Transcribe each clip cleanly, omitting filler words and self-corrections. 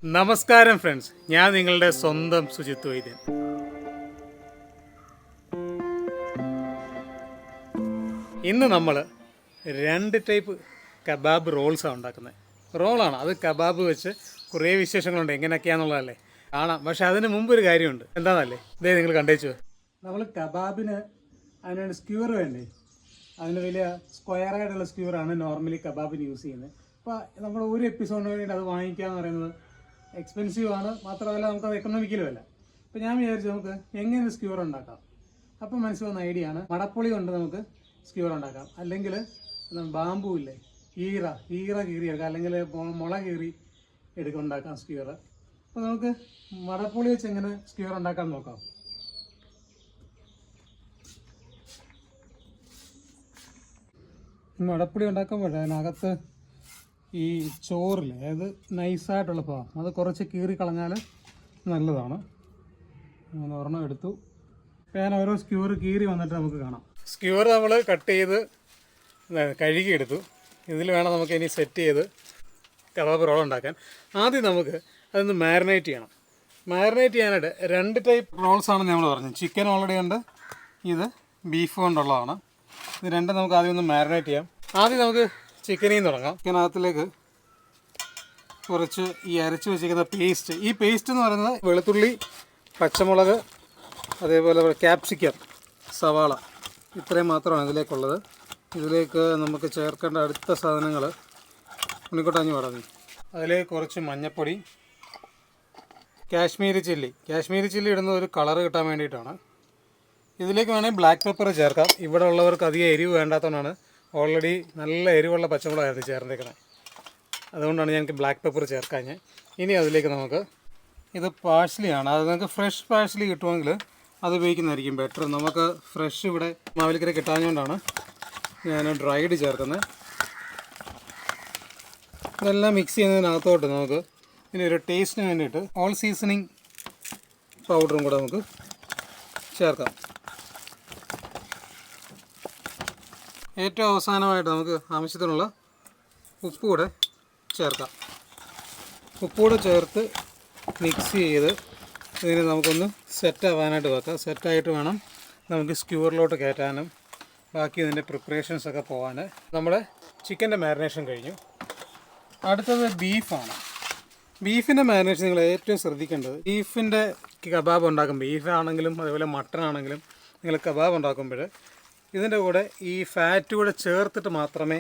നമസ്കാരം ഫ്രണ്ട്സ്, ഞാൻ നിങ്ങളുടെ സ്വന്തം സുജിത്വൈദ്യൻ. ഇന്ന് നമ്മൾ 2 ടൈപ്പ് കബാബ് റോൾസാണ് ഉണ്ടാക്കുന്നത്. റോളാണ് അത്, കബാബ് വെച്ച് കുറേ വിശേഷങ്ങളുണ്ട്, എങ്ങനെയൊക്കെയാണെന്നുള്ളതല്ലേ കാണാം. പക്ഷെ അതിന് മുമ്പ് ഒരു കാര്യമുണ്ട്, എന്താണെന്നല്ലേ, ഇതേ നിങ്ങൾ കണ്ടേച്ചു. നമ്മൾ കബാബിന് അതിനൊരു സ്ക്യൂർ വേണ്ടേ, അതിന് വലിയ സ്ക്വയറായിട്ടുള്ള സ്ക്യൂറാണ് നോർമലി കബാബിന് യൂസ് ചെയ്യുന്നത്. അപ്പോൾ നമ്മൾ ഒരു എപ്പിസോഡിന് വേണ്ടിയിട്ട് അത് വാങ്ങിക്കുക എന്ന് പറയുന്നത് എക്സ്പെൻസീവ് ആണ്, മാത്രമല്ല നമുക്കത് എക്കണോമിക്കലും അല്ല. അപ്പോൾ ഞാൻ വിചാരിച്ചു നമുക്ക് എങ്ങനെ സ്ക്യൂർ ഉണ്ടാക്കാം. അപ്പം മനസ്സിൽ വന്ന ഐഡിയ ആണ്, മടപ്പുളി കൊണ്ട് നമുക്ക് സ്ക്യൂർ ഉണ്ടാക്കാം. അല്ലെങ്കിൽ ബാമ്പു ഇല്ലേ, ഈറ കീറിയെടുക്കാം, അല്ലെങ്കിൽ മുള കീറി ഉണ്ടാക്കാം സ്ക്യൂർ. അപ്പോൾ നമുക്ക് മടപ്പുളി വെച്ച് എങ്ങനെ സ്ക്യൂർ ഉണ്ടാക്കാൻ നോക്കാം. മടപ്പുളി ഉണ്ടാക്കുമ്പോൾ അതിനകത്ത് ഈ ചോറില്ലേ, അതായത് നൈസായിട്ടുള്ള ഭാഗം അത് കുറച്ച് കീറി കളഞ്ഞാൽ നല്ലതാണ്. അങ്ങനെ ഒരെണ്ണം എടുത്തു. ഞാൻ ഓരോ സ്ക്യൂർ കീറി വന്നിട്ട് നമുക്ക് കാണാം. സ്ക്യൂർ നമ്മൾ കട്ട് ചെയ്ത് കഴുകിയെടുത്തു. ഇതിൽ വേണം നമുക്ക് ഇനി സെറ്റ് ചെയ്ത് കബാബ് റോൾ ഉണ്ടാക്കാൻ. ആദ്യം നമുക്ക് അതൊന്ന് മാരിനേറ്റ് ചെയ്യണം. മാരിനേറ്റ് ചെയ്യാനായിട്ട് 2 ടൈപ്പ് റോൾസാണ് നമ്മൾ പറഞ്ഞത്. ചിക്കൻ ഓൾറെഡി ഉണ്ട്, ഇത് ബീഫ് കൊണ്ടുള്ളതാണ്. ഇത് രണ്ടും നമുക്ക് ആദ്യം ഒന്ന് മാരിനേറ്റ് ചെയ്യാം. ആദ്യം നമുക്ക് ചിക്കനിൽ നിന്ന് തുടങ്ങാം. ചിക്കനകത്തിലേക്ക് കുറച്ച് ഈ അരച്ച് വെച്ചിരിക്കുന്ന പേസ്റ്റ്. ഈ പേസ്റ്റ് എന്ന് പറയുന്നത് വെളുത്തുള്ളി, പച്ചമുളക്, അതേപോലെ ക്യാപ്സിക്കം, സവാള, ഇത്രയും മാത്രമാണ് ഇതിലേക്കുള്ളത്. ഇതിലേക്ക് നമുക്ക് ചേർക്കേണ്ട അടുത്ത സാധനങ്ങൾ ഉണ്ണിക്കൊട്ടാഞ്ഞ് പറഞ്ഞു. അതിലേക്ക് കുറച്ച് മഞ്ഞൾപ്പൊടി, കാശ്മീരി ചില്ലി ഇടുന്ന ഒരു കളറ് കിട്ടാൻ വേണ്ടിയിട്ടാണ്. ഇതിലേക്ക് വേണമെങ്കിൽ ബ്ലാക്ക് പെപ്പർ ചേർക്കാം. ഇവിടെ ഉള്ളവർക്ക് അധികം എരിവ് വേണ്ടാത്തതുകൊണ്ടാണ്, ഓൾറെഡി നല്ല എരിവുള്ള പച്ചമുളകായിരുന്നു ചേർന്നേക്കണേ, അതുകൊണ്ടാണ് ഞങ്ങൾക്ക് ബ്ലാക്ക് പെപ്പർ ചേർക്കാൻ. ഇനി അതിലേക്ക് നമുക്ക് ഇത് പാഴ്സ്ലിയാണ്. അത് നിങ്ങൾക്ക് ഫ്രഷ് പാഴ്സ്ലി കിട്ടുമെങ്കിൽ അത് ഉപയോഗിക്കുന്നതായിരിക്കും ബെറ്റർ. നമുക്ക് ഫ്രഷ് ഇവിടെ മാവേലിക്കര കിട്ടാഞ്ഞുകൊണ്ടാണ് ഞാൻ ഡ്രൈഡ് ചേർക്കുന്നത്. ഇതെല്ലാം മിക്സ് ചെയ്യുന്നതിനകത്തോട്ട് നമുക്ക് ഇനി ഒരു ടേസ്റ്റിന് വേണ്ടിയിട്ട് ഓൾ സീസണിങ് പൗഡറും കൂടെ നമുക്ക് ചേർക്കാം. ഏറ്റവും അവസാനമായിട്ട് നമുക്ക് ആവശ്യത്തിനുള്ള ഉപ്പ് കൂടെ ചേർക്കാം. ഉപ്പുകൂടെ ചേർത്ത് മിക്സ് ചെയ്ത് ഇതിന് നമുക്കൊന്ന് സെറ്റാവാനായിട്ട് വെക്കാം. സെറ്റായിട്ട് വേണം നമുക്ക് സ്ക്യൂറിലോട്ട് കയറ്റാനും ബാക്കി ഇതിൻ്റെ പ്രിപ്പറേഷൻസൊക്കെ പോകാൻ. നമ്മുടെ ചിക്കൻ്റെ മാരിനേഷൻ കഴിഞ്ഞു. അടുത്തത് ബീഫാണ്. ബീഫിൻ്റെ മാരിനേഷൻ നിങ്ങൾ ഏറ്റവും ശ്രദ്ധിക്കേണ്ടത്, ബീഫിൻ്റെ കബാബ് ഉണ്ടാക്കുമ്പോൾ, ബീഫാണെങ്കിലും അതേപോലെ മട്ടൺ ആണെങ്കിലും നിങ്ങൾ കബാബ് ഉണ്ടാക്കുമ്പോൾ ഇതിൻ്റെ കൂടെ ഈ ഫാറ്റ് കൂടെ ചേർത്തിട്ട് മാത്രമേ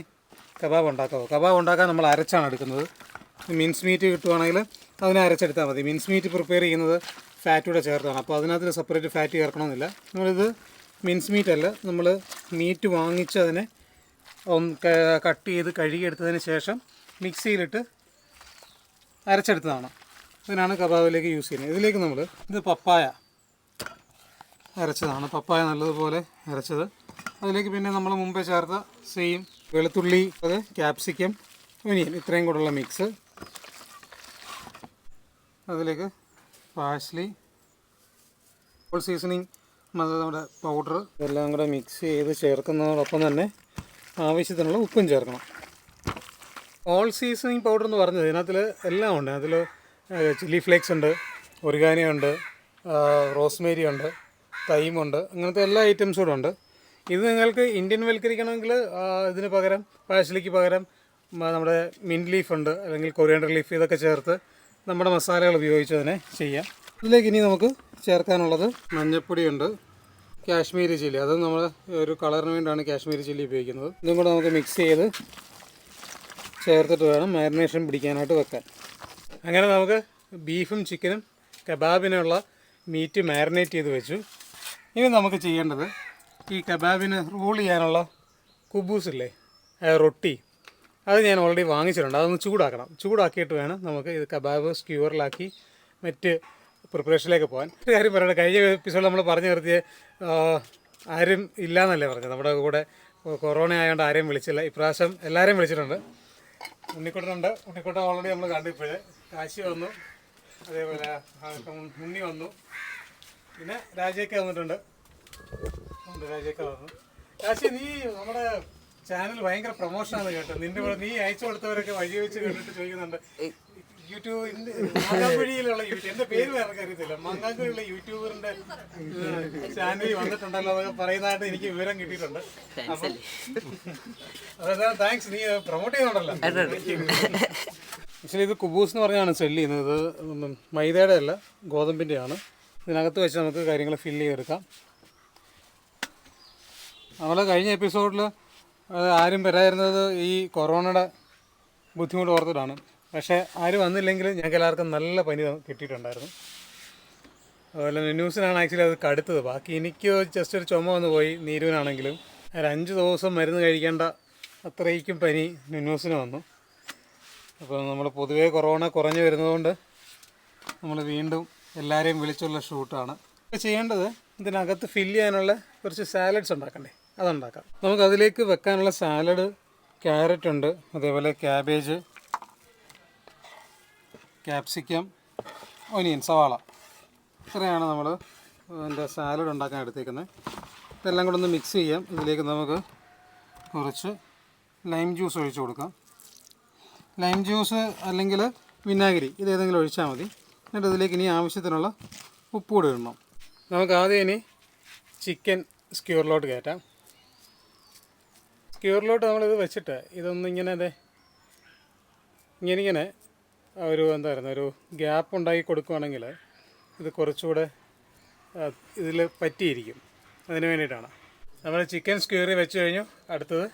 കബാബ് ഉണ്ടാക്കാവൂ. കബാബ് ഉണ്ടാക്കാൻ നമ്മൾ അരച്ചാണ് എടുക്കുന്നത്. മിൻസ് മീറ്റ് കിട്ടുവാണെങ്കിൽ അതിനെ അരച്ചെടുത്താൽ മതി. മിൻസ് മീറ്റ് പ്രിപ്പയർ ചെയ്യുന്നത് ഫാറ്റ് കൂടെ ചേർത്താണ്, അപ്പോൾ അതിനകത്ത് സെപ്പറേറ്റ് ഫാറ്റ് ചേർക്കണമെന്നില്ല. നമ്മളിത് മിൻസ് മീറ്റ് അല്ല, നമ്മൾ മീറ്റ് വാങ്ങിച്ച് അതിനെ കട്ട് ചെയ്ത് കഴുകിയെടുത്തതിന് ശേഷം മിക്സിയിലിട്ട് അരച്ചെടുത്തതാണ്. ഇതിനാണ് കബാബിലേക്ക് യൂസ് ചെയ്യുന്നത്. ഇതിലേക്ക് നമ്മൾ ഇത് പപ്പായ അരച്ചതാണ്, പപ്പായ നല്ലതുപോലെ അരച്ചത്. അതിലേക്ക് പിന്നെ നമ്മൾ മുമ്പേ ചേർത്ത സെയിം വെളുത്തുള്ളി, അത് ക്യാപ്സിക്കം, ഒനിയൻ, ഇത്രയും കൂടെയുള്ള മിക്സ്. അതിലേക്ക് പാഴ്സ്ലി, ഓൾ സീസണിങ് നമ്മുടെ പൗഡർ, ഇതെല്ലാം കൂടെ മിക്സ് ചെയ്ത് ചേർക്കുന്നതോടൊപ്പം തന്നെ ആവശ്യത്തിനുള്ള ഉപ്പും ചേർക്കണം. ഓൾ സീസണിങ് പൗഡർ എന്ന് പറഞ്ഞത് ഇതിനകത്തിൽ എല്ലാം ഉണ്ട്. അതിൽ ചില്ലി ഫ്ലേക്സ് ഉണ്ട്, ഒറിഗാനോ ഉണ്ട്, റോസ്മേരി ഉണ്ട്, തൈമുണ്ട്, അങ്ങനത്തെ എല്ലാ ഐറ്റംസും കൂടെ ഉണ്ട്. ഇത് നിങ്ങൾക്ക് ഇന്ത്യൻ വൽക്കരിക്കണമെങ്കിൽ ഇതിന് പകരം, പാഴ്സ്ലിക്ക് പകരം നമ്മുടെ മിൻറ്റ് ലീഫ് ഉണ്ട്, അല്ലെങ്കിൽ കൊറിയാണ്ടർ ലീഫ്, ഇതൊക്കെ ചേർത്ത് നമ്മുടെ മസാലകൾ ഉപയോഗിച്ച് തന്നെ ചെയ്യാം. ഇതിലേക്ക് ഇനി നമുക്ക് ചേർക്കാനുള്ളത് മഞ്ഞൾപ്പൊടിയുണ്ട്, കാശ്മീരി ചില്ലി, അത് നമ്മൾ ഒരു കളറിന് വേണ്ടിയാണ് കാശ്മീരി ചില്ലി ഉപയോഗിക്കുന്നത്. ഇതും കൂടെ നമുക്ക് മിക്സ് ചെയ്ത് ചേർത്തിട്ട് വേണം മാരിനേഷൻ പിടിക്കാനായിട്ട് വെക്കാൻ. അങ്ങനെ നമുക്ക് ബീഫും ചിക്കനും കബാബിനുള്ള മീറ്റ് മാരിനേറ്റ് ചെയ്ത് വെച്ചു. ഇനി നമുക്ക് ചെയ്യേണ്ടത് ഈ കബാബിന് റോൾ ചെയ്യാനുള്ള കുബൂസ് ഇല്ലേ, റൊട്ടി, അത് ഞാൻ ഓൾറെഡി വാങ്ങിച്ചിട്ടുണ്ട്. അതൊന്ന് ചൂടാക്കണം. ചൂടാക്കിയിട്ട് വേണം നമുക്ക് ഇത് കബാബ് സ്ക്യൂറിലാക്കി മറ്റ് പ്രിപ്പറേഷനിലേക്ക് പോകാൻ. ഒരു കാര്യം പറയട്ടെ, കഴിഞ്ഞ എപ്പിസോഡ് നമ്മൾ പറഞ്ഞു നിർത്തിയ ആരും ഇല്ലയെന്നല്ലേ പറഞ്ഞത്. നമ്മുടെ കൂടെ കൊറോണ ആയതുകൊണ്ട് ആരെയും വിളിച്ചില്ല. ഇപ്രാവശ്യം എല്ലാവരെയും വിളിച്ചിട്ടുണ്ട്. ഉണ്ണിക്കുട്ടനുണ്ട്, ഉണ്ണിക്കുട്ടൻ ഓൾറെഡി നമ്മൾ കണ്ടിപ്പോഴേ. കാശി വന്നു, അതേപോലെ ഉണ്ണി വന്നു, പിന്നെ രാജയൊക്കെ വന്നിട്ടുണ്ട്. രാജയൊക്കെ വന്നു. കാശി, നീ നമ്മുടെ ചാനൽ ഭയങ്കര പ്രൊമോഷനാണ് കേട്ടോ. നിന്റെ നീ അയച്ചു കൊടുത്തവരൊക്കെ വഴി വെച്ച് കണ്ടിട്ട് ചോദിക്കുന്നുണ്ട്, യൂട്യൂബിന്റെ മങ്ങാക്കുഴിയിലുള്ള എന്റെ പേര് വേറെ അറിയത്തില്ല. മങ്ങാക്കുഴിയുള്ള യൂട്യൂബറിന്റെ ചാനലിൽ വന്നിട്ടുണ്ടല്ലോ എന്നൊക്കെ പറയുന്നതായിട്ട് എനിക്ക് വിവരം കിട്ടിയിട്ടുണ്ട്. അതാ താങ്ക്സ്, നീ പ്രൊമോട്ട് ചെയ്യുന്നുണ്ടല്ലോ. ആക്ച്വലി ഇത് കുബൂസ് എന്ന് പറഞ്ഞാണ് സെല്ല് ചെയ്യുന്നത്. ഇത് മൈദയുടെ അല്ല, ഗോതമ്പിൻ്റെയാണ്. ഇതിനകത്ത് വെച്ച് നമുക്ക് കാര്യങ്ങൾ ഫില്ല് ചെയ്തെടുക്കാം. നമ്മൾ കഴിഞ്ഞ എപ്പിസോഡിൽ ആരും വരായിരുന്നത് ഈ കൊറോണയുടെ ബുദ്ധിമുട്ട് ഓർത്തിട്ടാണ്. പക്ഷേ ആരും വന്നില്ലെങ്കിൽ ഞങ്ങൾക്ക് എല്ലാവർക്കും നല്ല പനി കിട്ടിയിട്ടുണ്ടായിരുന്നു. അതുപോലെ ന്യൂസിനാണ് ആക്ച്വലി അത് കടുത്തത്. ബാക്കി എനിക്ക് ജസ്റ്റ് ഒരു ചുമ വന്ന് പോയി. നീരുവിനാണെങ്കിലും ഒരു 5 ദിവസം മരുന്ന് കഴിക്കേണ്ട അത്രയ്ക്കും പനി ന്യൂസിന് വന്നു. അപ്പോൾ നമ്മൾ പൊതുവേ കൊറോണ കുറഞ്ഞു വരുന്നതുകൊണ്ട് നമ്മൾ വീണ്ടും എല്ലാവരെയും വിളിച്ചുള്ള ഷൂട്ടാണ് ചെയ്യേണ്ടത്. ഇതിനകത്ത് ഫില്ല് ചെയ്യാനുള്ള കുറച്ച് സാലഡ്സ് ഉണ്ടാക്കണ്ടേ, അതുണ്ടാക്കാം. നമുക്കതിലേക്ക് വെക്കാനുള്ള സാലഡ് ക്യാരറ്റ് ഉണ്ട്, അതേപോലെ ക്യാബേജ്, ക്യാപ്സിക്കം, ഒനിയൻ, സവാള, ഇത്രയാണ് നമ്മൾ അതിൻ്റെ സാലഡ് ഉണ്ടാക്കാൻ എടുത്തേക്കുന്നത്. ഇതെല്ലാം കൂടെ ഒന്ന് മിക്സ് ചെയ്യാം. ഇതിലേക്ക് നമുക്ക് കുറച്ച് ലൈം ജ്യൂസ് ഒഴിച്ച് കൊടുക്കാം. ലൈം ജ്യൂസ് അല്ലെങ്കിൽ വിനാഗിരി, ഇതേതെങ്കിലും ഒഴിച്ചാൽ മതി. എന്നിട്ട് ഇതിലേക്ക് ഇനി ആവശ്യത്തിനുള്ള ഉപ്പ് കൂടി ഇടണം. നമുക്ക് ആദ്യം ഇനി ചിക്കൻ സ്ക്യൂറിലോട്ട് കയറ്റാം. സ്ക്യൂറിലോട്ട് നമ്മളിത് വെച്ചിട്ട് ഇതൊന്നിങ്ങനെ ഇങ്ങനെ ഒരു ഒരു ഗ്യാപ്പ് ഉണ്ടാക്കി കൊടുക്കുകയാണെങ്കിൽ ഇത് കുറച്ചുകൂടെ ഇതിൽ പറ്റിയിരിക്കും. അതിന് വേണ്ടിയിട്ടാണ് നമ്മൾ ചിക്കൻ സ്ക്യൂറിൽ വെച്ച് കഴിഞ്ഞു. അടുത്തത്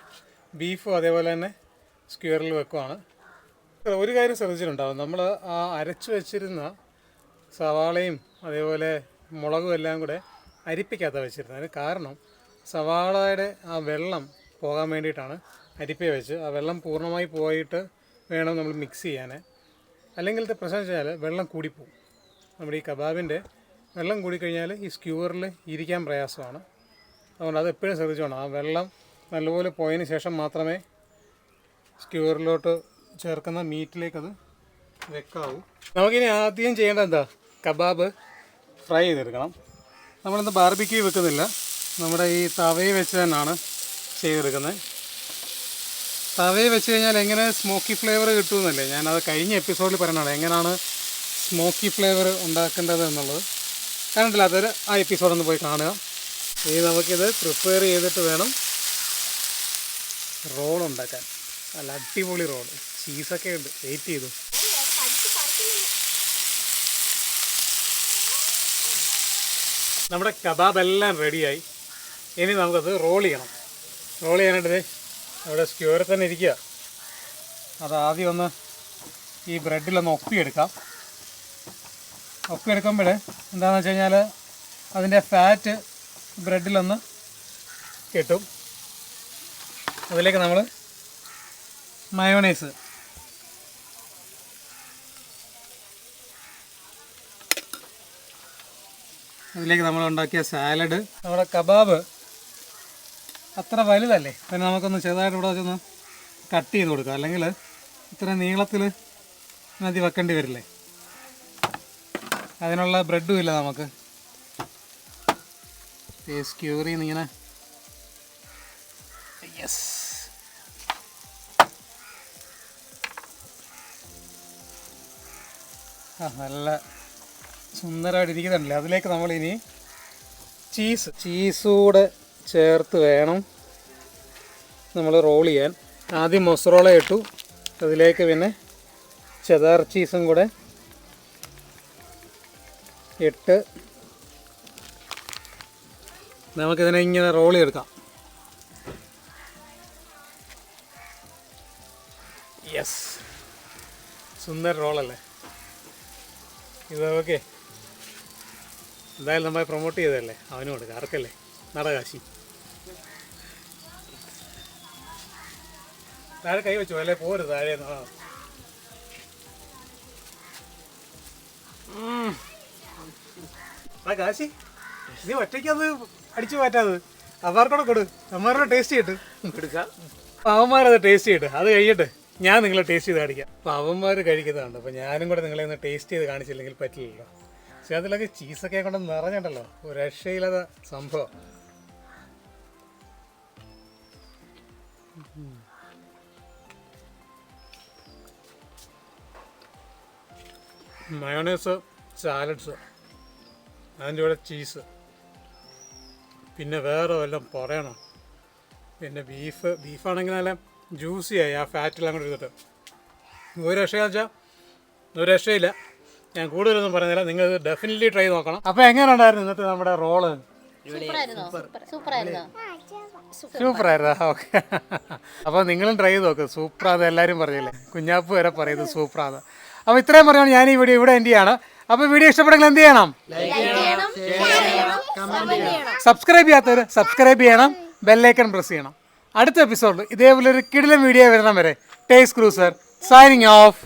ബീഫും അതേപോലെ തന്നെ സ്ക്യൂറിൽ വെക്കുവാണ്. ഒരു കാര്യം ശ്രദ്ധിച്ചിട്ടുണ്ടാകും, നമ്മൾ ആ അരച്ച് വെച്ചിരുന്ന സവാളയും അതേപോലെ മുളകും എല്ലാം കൂടെ അരിപ്പിക്കാത്ത വെച്ചിരുന്നത്. അതിന് കാരണം സവാളയുടെ ആ വെള്ളം പോകാൻ വേണ്ടിയിട്ടാണ് അരിപ്പ വെച്ച്. ആ വെള്ളം പൂർണ്ണമായി പോയിട്ട് വേണം നമ്മൾ മിക്സ് ചെയ്യാൻ. അല്ലെങ്കിലത്തെ പ്രശ്നം വെച്ചാൽ വെള്ളം കൂടിപ്പോവും. നമ്മുടെ ഈ കബാബിൻ്റെ വെള്ളം കൂടിക്കഴിഞ്ഞാൽ ഈ സ്ക്യൂറിൽ ഇരിക്കാൻ പ്രയാസമാണ്. അതുകൊണ്ട് അത് എപ്പോഴും ശ്രദ്ധിച്ചോണം. ആ വെള്ളം നല്ലപോലെ പോയതിന് ശേഷം മാത്രമേ സ്ക്യൂറിലോട്ട് ചേർക്കുന്ന മീറ്റിലേക്കത് വെക്കാവൂ. നമുക്കിനി ആദ്യം ചെയ്യേണ്ടത് എന്താ, കബാബ് ഫ്രൈ ചെയ്തെടുക്കണം. നമ്മളിന്ന് ബാർബിക്യൂ വെക്കുന്നില്ല, നമ്മുടെ ഈ തവയിൽ വെച്ച് തന്നെയാണ് ചെയ്തെടുക്കുന്നത്. തവയിൽ വെച്ച് കഴിഞ്ഞാൽ എങ്ങനെ സ്മോക്കി ഫ്ലേവർ കിട്ടുമെന്നല്ലേ ഞാനത് കഴിഞ്ഞ എപ്പിസോഡിൽ പറയുന്നതാണ്, എങ്ങനെയാണ് സ്മോക്കി ഫ്ലേവർ ഉണ്ടാക്കേണ്ടത് എന്നുള്ളത്. കണ്ടില്ല, അതൊരു ആ എപ്പിസോഡൊന്ന് പോയി കാണുക. ഇനി നമുക്കിത് പ്രിപ്പയർ ചെയ്തിട്ട് വേണം റോൾ ഉണ്ടാക്കാൻ. നല്ല അടിപൊളി റോൾ, ചീസൊക്കെ ഉണ്ട്, വെയിറ്റ് ചെയ്തു. നമ്മുടെ കബാബ് എല്ലാം റെഡിയായി. ഇനി നമുക്കത് റോൾ ചെയ്യണം. റോൾ ചെയ്യാനായിട്ട് അവിടെ സ്ക്യൂറിൽ തന്നെ ഇരിക്കുക. അത് ആദ്യം ഒന്ന് ഈ ബ്രെഡിലൊന്ന് ഒപ്പിയെടുക്കാം. ഒപ്പിയെടുക്കുമ്പോൾ എന്താണെന്ന് വെച്ച് കഴിഞ്ഞാൽ അതിൻ്റെ ഫാറ്റ് ബ്രെഡിലൊന്ന് കിട്ടും. അതിലേക്ക് നമ്മൾ മയോണൈസ്, അതിലേക്ക് നമ്മൾ ഉണ്ടാക്കിയ സാലഡ്. നമ്മുടെ കബാബ് അത്ര വലുതല്ലേ, പിന്നെ നമുക്കൊന്ന് ചെറുതായിട്ട് ഇവിടെ വെച്ചൊന്ന് കട്ട് ചെയ്ത് കൊടുക്കാം. അല്ലെങ്കിൽ ഇത്ര നീളത്തിൽ മതി വെക്കേണ്ടി വരില്ലേ. അതിനുള്ള ബ്രെഡും ഇല്ല നമുക്ക്. സ്ക്യൂറിൽ നിന്ന് ഇങ്ങനെ യെസ്, നല്ല സുന്ദരമായിട്ട് ഇരിക്കുന്നുണ്ടല്ലേ. അതിലേക്ക് നമ്മളിനി ചീസൂടെ ചേർത്ത് വേണം നമ്മൾ റോൾ ചെയ്യാൻ. ആദ്യം മൊസറോള ഇട്ടു, അതിലേക്ക് പിന്നെ ചെദാർ ചീസും കൂടെ ഇട്ട് നമുക്കിതിനെ ഇങ്ങനെ റോൾ ചെയ്തെടുക്കാം. യെസ്, സുന്ദര റോളല്ലേ ഇത്. ഓക്കെ, എന്തായാലും നമ്മളെ പ്രൊമോട്ട് ചെയ്തതല്ലേ, അവനും കൊടുക്കുക, ആർക്കല്ലേ നടകാശി. താഴെ കൈ വെച്ചോ, അല്ലേ പോരുത് താഴെ. കാശി, നീ ഒറ്റയ്ക്ക് അത് അടിച്ചു മാറ്റാത്, അവന്മാർക്കൂടെ കൊടു. അവന്മാരുടെ ടേസ്റ്റ് ചെയ്തിട്ട് കൊടുക്കാം. അവന്മാരത് ടേസ്റ്റ് ചെയ്തിട്ട് അത് കഴിയട്ടെ, ഞാൻ നിങ്ങളെ ടേസ്റ്റ് ചെയ്ത് കാണിക്കാം. അപ്പോൾ അവന്മാർ കഴിക്കുന്നതാണ്, അപ്പോൾ ഞാനും കൂടെ നിങ്ങളെ ഒന്ന് ടേസ്റ്റ് ചെയ്ത് കാണിച്ചില്ലെങ്കിൽ പറ്റില്ലല്ലോ. പക്ഷെ അതിലൊക്കെ ചീസൊക്കെ കൊണ്ട് നിറഞ്ഞിട്ടല്ലോ, ഒരു രക്ഷയില്ലാത്ത സംഭവം. മയോണൈസ്, സാലഡ്സ്, അതിൻ്റെ കൂടെ ചീസ്, പിന്നെ വേറെ വല്ലതും പറയണം. പിന്നെ ബീഫാണെങ്കിൽ നല്ല ജ്യൂസിയായി ആ ഫാറ്റെല്ലാം കൂടെ എടുത്തിട്ട് ഒരു രക്ഷയെന്ന് വെച്ചാൽ ഒരു രക്ഷയില്ല. ഞാൻ കൂടുതലൊന്നും പറയുന്നില്ല, നിങ്ങൾ ഡെഫിനറ്റ്ലി ട്രൈ നോക്കണം. അപ്പോൾ എങ്ങനെയുണ്ടായിരുന്നു ഇന്നത്തെ നമ്മുടെ റോള്? സൂപ്പറായിരുന്നു. ഓക്കെ, അപ്പോൾ നിങ്ങളും ട്രൈ ചെയ്ത് നോക്ക്. സൂപ്പറാന്ന് എല്ലാവരും പറഞ്ഞില്ലേ, കുഞ്ഞാപ്പ് വരെ പറയുന്നത് സൂപ്പറാണ്. അപ്പോൾ ഇത്രയും പറയുകയാണ് ഞാൻ ഈ വീഡിയോ ഇവിടെ എൻഡ് ചെയ്യാണ്. അപ്പോൾ വീഡിയോ ഇഷ്ടപ്പെട്ടെങ്കിൽ എന്ത് ചെയ്യണം? സബ്സ്ക്രൈബ് ചെയ്യാത്തവർ സബ്സ്ക്രൈബ് ചെയ്യണം, ബെല്ലൈക്കൺ പ്രസ് ചെയ്യണം. അടുത്ത എപ്പിസോഡിൽ ഇതേപോലെ ഒരു കിടിലൻ വീഡിയോ വരുന്ന വരെ ടേസ്റ്റ്ക്രൂസർ സൈനിങ് ഓഫ്.